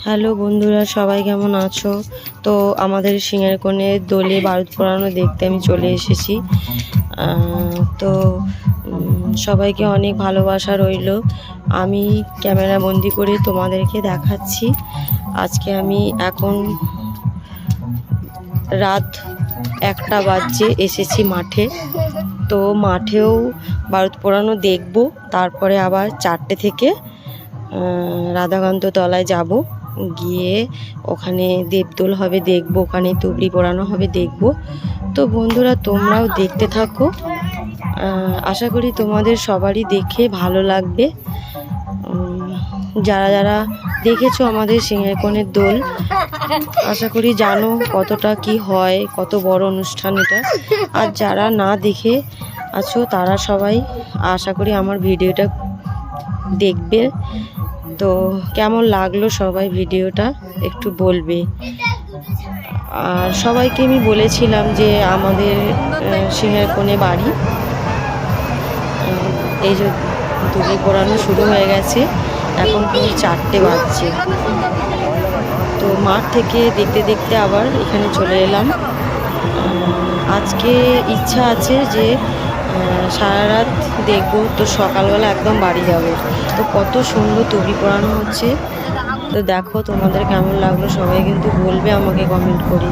Hello বন্ধুরা, সবাই কেমন আছো? তো আমাদের সিংহের কোণে দোলে বারুদ পোড়ানো দেখতে আমি চলে এসেছি। তো সবাইকে অনেক ভালোবাসা রইল। আমি ক্যামেরা বন্দি করে তোমাদেরকে দেখাচ্ছি। আজকে আমি এখন রাত 1টা বাজছে, এসেছি মাঠে। তো মাঠেও বারুদ পোড়ানো দেখবো, তারপরে আবার 4টে থেকে রাধাকান্ত তলায় যাব, গিয়ে ওখানে দেবদোল হবে দেখবো, ওখানে তুবড়ি পোড়ানো হবে দেখবো। তো বন্ধুরা, তোমরাও দেখতে থাকো। আশা করি তোমাদের সবারই দেখে ভালো লাগবে। যারা যারা দেখেছো আমাদের সিংহের কোণের দোল, আশা করি জানো কতটা কি হয়, কত বড় অনুষ্ঠান এটা। আর যারা না দেখে আছো তারা সবাই আশা করি আমার ভিডিওটা দেখবে। তো কেমন লাগলো সবাই ভিডিওটা একটু বলবে। আর সবাইকে আমি বলেছিলাম যে আমাদের সিংহের কোণে বাড়ি, এই যে তুবড়ি পোড়ানো শুরু হয়ে গেছে, এখন প্রায় 4টে বাজছে। তো মাঠ থেকে দেখতে দেখতে আবার এখানে চলে এলাম। আজকে ইচ্ছা আছে যে সারা রাত দেখবো, তো সকালবেলা একদম বাড়ি যাব। তো কত সুন্দর তুবড়ি পোড়ানো হচ্ছে, তো দেখো তোমাদের কেমন লাগলো সবাই কিন্তু বলবে আমাকে কমেন্ট করে।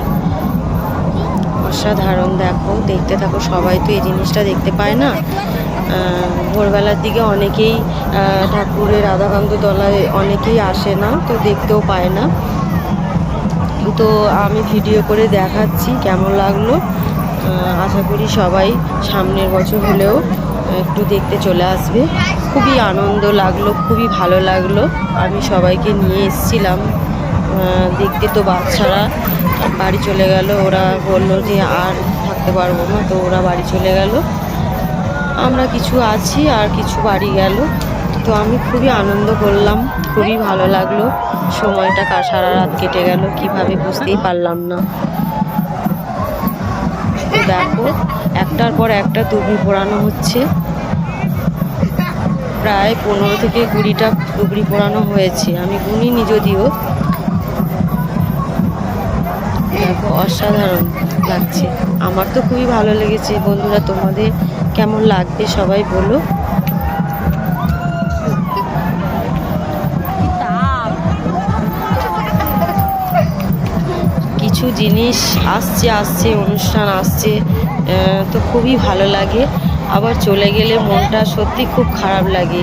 অসাধারণ, দেখো দেখতে থাকো। সবাই তো এই জিনিসটা দেখতে পায় না। ভোরবেলার দিকে অনেকেই ঠাকুরের রাধাকান্ত তলায় অনেকেই আসে না, তো দেখতেও পায় না। তো আমি ভিডিও করে দেখাচ্ছি কেমন লাগলো। আশা করি সবাই সামনের বছর হলেও একটু দেখতে চলে আসবে। খুবই আনন্দ লাগলো, খুবই ভালো লাগলো। আমি সবাইকে নিয়ে এসেছিলাম দেখতে, তো বাচ্চারা বাড়ি চলে গেল। ওরা বললো যে আর থাকতে পারবো না, তো ওরা বাড়ি চলে গেল। আমরা কিছু আছি আর কিছু বাড়ি গেল। তো আমি খুবই আনন্দ করলাম, খুবই ভালো লাগলো। সময়টা সারা রাত কেটে গেল কিভাবে বুঝতেই পারলাম না। তো দেখো, একটার পর একটা তুবড়ি পোড়ানো হচ্ছে। প্রায় 15 থেকে 20টা তুবড়ি পোড়ানো হয়েছে, আমি গুনিনি যদিও। দেখো, অসাধারণ লাগছে। আমার তো খুবই ভালো লেগেছে। বন্ধুরা, তোমাদের কেমন লাগবে সবাই বলো। কিছু জিনিস আসছে, অনুষ্ঠান আসছে, তো খুবই ভালো লাগে। আবার চলে গেলে মনটা সত্যি খুব খারাপ লাগে।